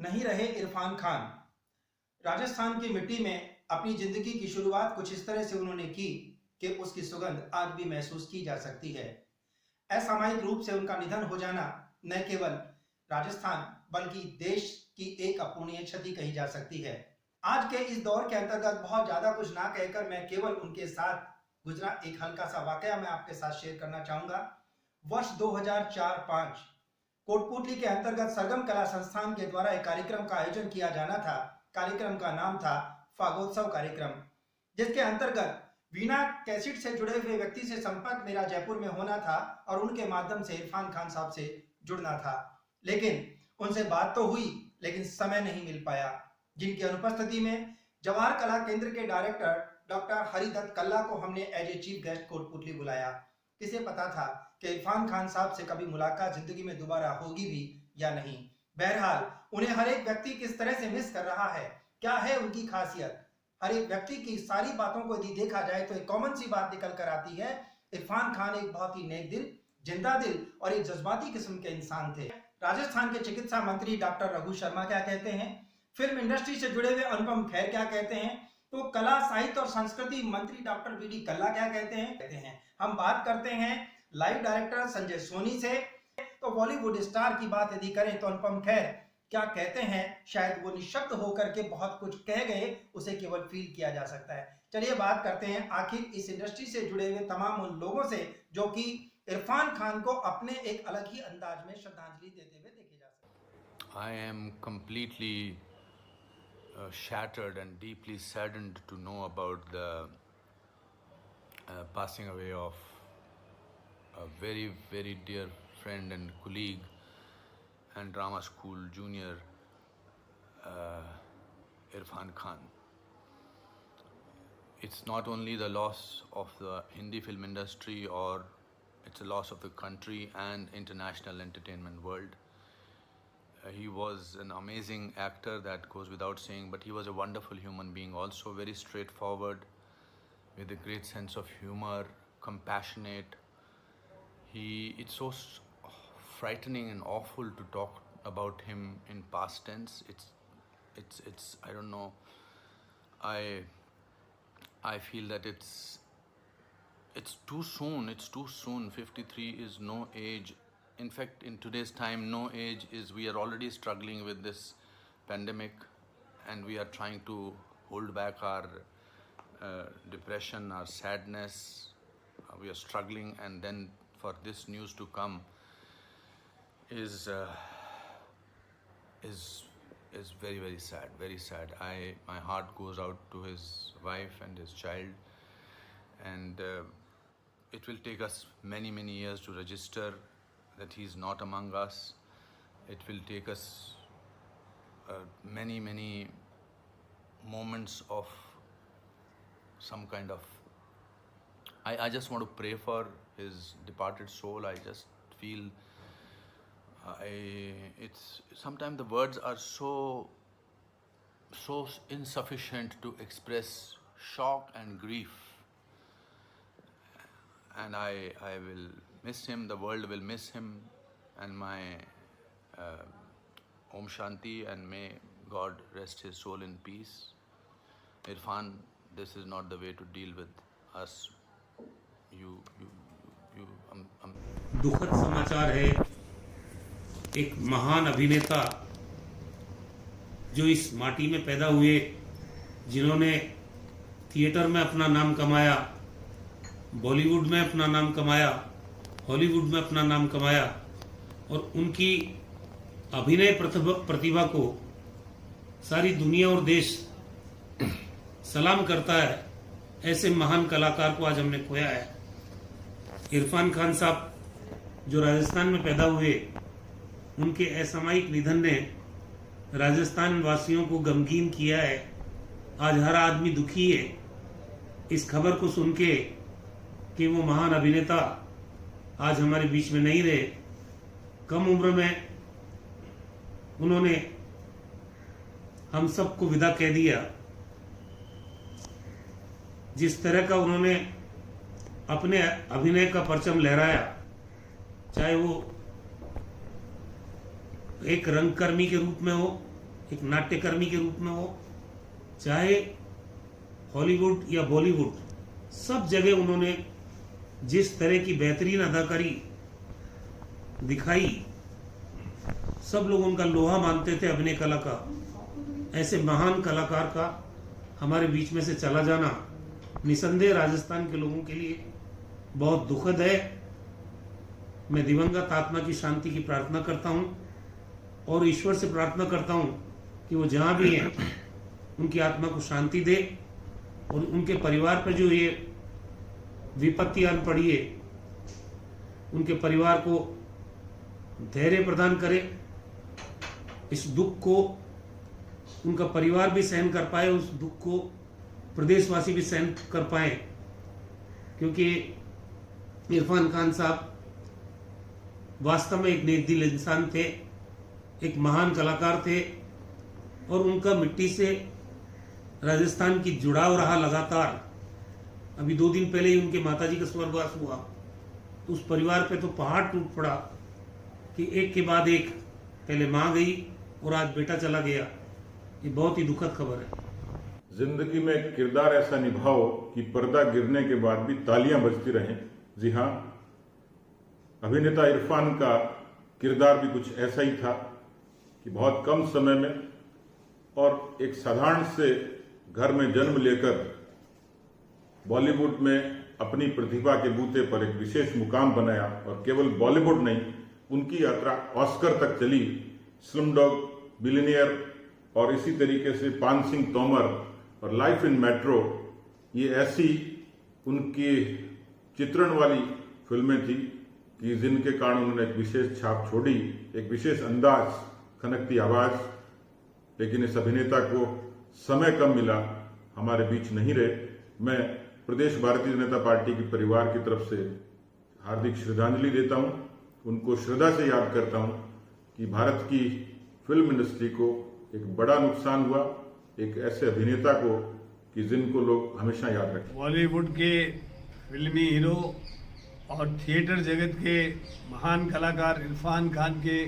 नहीं रहे इरफान खान। राजस्थान की मिट्टी में अपनी जिंदगी की शुरुआत कुछ इस तरह से उन्होंने की कि उसकी सुगंध आज भी महसूस की जा सकती है। असामयिक रूप से उनका निधन हो जाना न केवल राजस्थान बल्कि देश की एक अपूरणीय क्षति कही जा सकती है। आज के इस दौर के अंतर्गत बहुत ज्यादा कुछ ना कहकर मैं केवल उनके साथ गुजरा एक हल्का सा वाकया मैं आपके साथ शेयर करना चाहूंगा। वर्ष 2004-5 कोटपुतली के अंतर्गत सरगम कला संस्थान के द्वारा एक कार्यक्रम का आयोजन किया जाना था। कार्यक्रम का नाम था फागोत्सव कार्यक्रम, जिसके अंतर्गत वीणा कैसेट से जुड़े हुए व्यक्ति से संपर्क मेरा जयपुर में होना था और उनके माध्यम से इरफान खान साहब से जुड़ना था। लेकिन उनसे बात तो हुई लेकिन समय नहीं मिल पाया, जिनकी अनुपस्थिति में जवाहर कला केंद्र के डायरेक्टर डॉक्टर हरिदत्त कल्ला को हमने as a chief guest Kotputli बुलाया। किसे पता था कि इरफान खान साहब से कभी मुलाकात जिंदगी में दोबारा होगी भी या नहीं। बहरहाल उन्हें हर एक व्यक्ति किस तरह से मिस कर रहा है, क्या है उनकी खासियत, हर एक व्यक्ति की सारी बातों को यदि देखा जाए तो एक कॉमन सी बात निकल कर आती है। इरफान खान एक बहुत ही नेक दिल, जिंदा दिल और एक जज्बाती किस्म के इंसान थे। राजस्थान के चिकित्सा मंत्री डॉक्टर रघु शर्मा क्या कहते हैं, फिल्म इंडस्ट्री से जुड़े हुए अनुपम खेर क्या कहते हैं, तो कला साहित्य और संस्कृति मंत्री डॉक्टर वी डी कल्ला क्या कहते हैं। हम बात करते हैं लाइव डायरेक्टर संजय सोनी से। तो बॉलीवुड स्टार की बात यदि करें तो अनुपम खेर क्या कहते हैं, शायद वो निशब्द होकर के बहुत कुछ कह गए, उसे केवल फील किया जा सकता है। चलिए बात करते हैं आखिर इस इंडस्ट्री से जुड़े हुए तमाम उन लोगों से जो कि इरफान खान को अपने एक अलग ही अंदाज में श्रद्धांजलि देते हुए देखे जा सकते हैं। I am completely shattered and deeply saddened to know about the passing away of a very, very dear friend and colleague and drama school junior, Irfan Khan. It's not only the loss of the Hindi film industry, or it's a loss of the country and international entertainment world. He was an amazing actor, that goes without saying, but he was a wonderful human being also, very straightforward, with a great sense of humor, compassionate. It's so frightening and awful to talk about him in past tense. It's I don't know. I feel that it's too soon. It's too soon. 53 is no age. In fact, in today's time, no age is. We are already struggling with this pandemic, and we are trying to hold back our depression, our sadness. We are struggling, and then for this news to come is very, very sad. Very sad. My heart goes out to his wife and his child, and it will take us many, many years to register that he's not among us. It will take us many, many moments of some kind of. I just want to pray for his departed soul. I just feel it's sometimes the words are so insufficient to express shock and grief, and I will miss him. The world will miss him, and my Om Shanti, and may God rest his soul in peace. Irfan, this is not the way to deal with us. दुखद समाचार है। एक महान अभिनेता जो इस माटी में पैदा हुए, जिन्होंने थिएटर में अपना नाम कमाया, बॉलीवुड में अपना नाम कमाया, हॉलीवुड में अपना नाम कमाया, और उनकी अभिनय प्रतिभा को सारी दुनिया और देश सलाम करता है। ऐसे महान कलाकार को आज हमने खोया है। इरफान खान साहब जो राजस्थान में पैदा हुए, उनके असामयिक निधन ने राजस्थान वासियों को गमगीन किया है। आज हर आदमी दुखी है इस खबर को सुन के कि वो महान अभिनेता आज हमारे बीच में नहीं रहे। कम उम्र में उन्होंने हम सबको विदा कह दिया। जिस तरह का उन्होंने अपने अभिनय का परचम लहराया, चाहे वो एक रंगकर्मी के रूप में हो, एक नाट्यकर्मी के रूप में हो, चाहे हॉलीवुड या बॉलीवुड, सब जगह उन्होंने जिस तरह की बेहतरीन अदाकारी दिखाई, सब लोग उनका लोहा मानते थे अभिनय कला का। ऐसे महान कलाकार का हमारे बीच में से चला जाना निसंदेह राजस्थान के लोगों के लिए बहुत दुखद है। मैं दिवंगत आत्मा की शांति की प्रार्थना करता हूं और ईश्वर से प्रार्थना करता हूं कि वो जहां भी हैं उनकी आत्मा को शांति दे और उनके परिवार पर जो ये विपत्ति आन पड़ी है उनके परिवार को धैर्य प्रदान करे। इस दुख को उनका परिवार भी सहन कर पाए, उस दुख को प्रदेशवासी भी सहन कर पाए, क्योंकि इरफान खान साहब वास्तव में एक नेकदिल इंसान थे, एक महान कलाकार थे और उनका मिट्टी से राजस्थान की जुड़ाव रहा लगातार। अभी 2 दिन पहले ही उनके माताजी का स्वर्गवास हुआ, तो उस परिवार पे तो पहाड़ टूट पड़ा कि एक के बाद एक, पहले माँ गई और आज बेटा चला गया। ये बहुत ही दुखद खबर है। जिंदगी में एक किरदार ऐसा निभाओ कि पर्दा गिरने के बाद भी तालियां बजती रहें। जी हाँ, अभिनेता इरफान का किरदार भी कुछ ऐसा ही था कि बहुत कम समय में और एक साधारण से घर में जन्म लेकर बॉलीवुड में अपनी प्रतिभा के बूते पर एक विशेष मुकाम बनाया। और केवल बॉलीवुड नहीं, उनकी यात्रा ऑस्कर तक चली। स्लमडॉग बिलियनियर और इसी तरीके से पान सिंह तोमर और लाइफ इन मेट्रो, ये ऐसी उनकी चित्रण वाली फिल्में थी कि जिनके कारण उन्होंने एक विशेष छाप छोड़ी, एक विशेष अंदाज, खनकती आवाज। लेकिन इस अभिनेता को समय कम मिला, हमारे बीच नहीं रहे। मैं प्रदेश भारतीय जनता पार्टी के परिवार की तरफ से हार्दिक श्रद्धांजलि देता हूं, उनको श्रद्धा से याद करता हूं कि भारत की फिल्म इंडस्ट्री को एक बड़ा नुकसान हुआ, एक ऐसे अभिनेता को कि जिनको लोग हमेशा याद रखें। बॉलीवुड के फिल्मी हीरो और थिएटर जगत के महान कलाकार इरफान खान के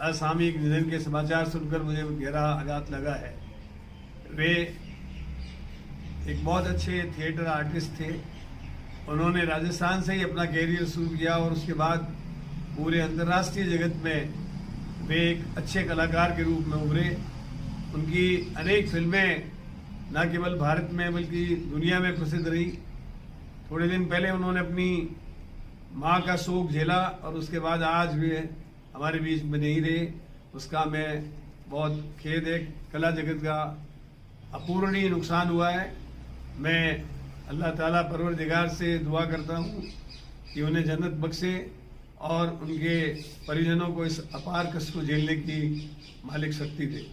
असामयिक निधन के समाचार सुनकर मुझे गहरा आघात लगा है। वे एक बहुत अच्छे थिएटर आर्टिस्ट थे। उन्होंने राजस्थान से ही अपना कैरियर शुरू किया और उसके बाद पूरे अंतर्राष्ट्रीय जगत में वे एक अच्छे कलाकार के रूप में उभरे। उनकी अनेक फिल्में न केवल भारत में बल्कि दुनिया में प्रसिद्ध रही। थोड़े दिन पहले उन्होंने अपनी माँ का शोक झेला और उसके बाद आज वे हमारे बीच में नहीं रहे, उसका मैं बहुत खेद है। कला जगत का अपूरणीय नुकसान हुआ है। मैं अल्लाह ताला परवरदिगार से दुआ करता हूँ कि उन्हें जन्नत बख्शे और उनके परिजनों को इस अपार कष्ट को झेलने की मालिक शक्ति दे।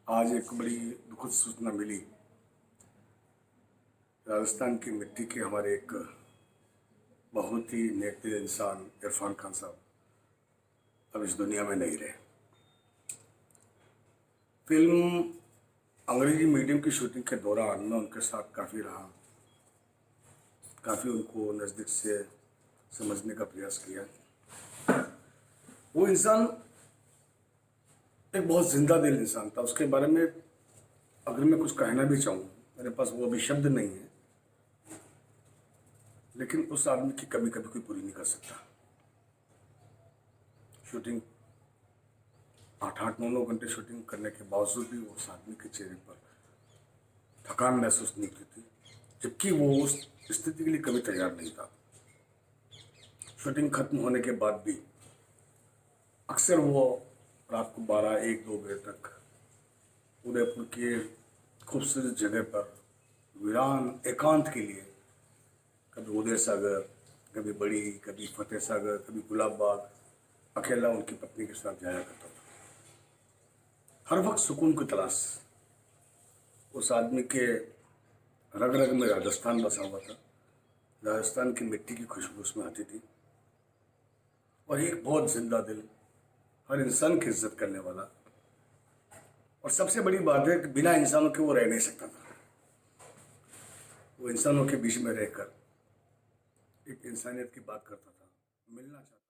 आज एक बड़ी दुखद सूचना मिली। राजस्थान की मिट्टी के हमारे एक बहुत ही नेकदिल इंसान इरफान खान साहब अब इस दुनिया में नहीं रहे। फिल्म अंग्रेजी मीडियम की शूटिंग के दौरान मैं उनके साथ काफ़ी रहा, काफ़ी उनको नज़दीक से समझने का प्रयास किया। वो इंसान एक बहुत जिंदा दिल इंसान था। उसके बारे में अगर मैं कुछ कहना भी चाहूँ, मेरे पास वो अभी शब्द नहीं है, लेकिन उस आदमी की कमी कभी कोई पूरी नहीं कर सकता। शूटिंग 8-9 घंटे शूटिंग करने के बावजूद भी उस आदमी के चेहरे पर थकान महसूस नहीं की थी, जबकि वो उस स्थिति के लिए कभी तैयार नहीं था। शूटिंग खत्म होने के बाद भी अक्सर वो रात को 12-1-2 बजे तक उदयपुर के खूबसूरत जगह पर वीरान एकांत के लिए कभी उदय सागर, कभी बड़ी, कभी फतेह सागर, कभी गुलाब बाग अकेला उनकी पत्नी के साथ जाया करता था। हर वक्त सुकून की तलाश। उस आदमी के रग रग में राजस्थान बसा हुआ था। राजस्थान की मिट्टी की खुशबू उसमें आती थी और एक बहुत जिंदा दिल, हर इंसान की इज्जत करने वाला, और सबसे बड़ी बात है कि बिना इंसानों के वो रह नहीं सकता था। वो इंसानों के बीच में रहकर एक इंसानियत की बात करता था, मिलना चाहता था।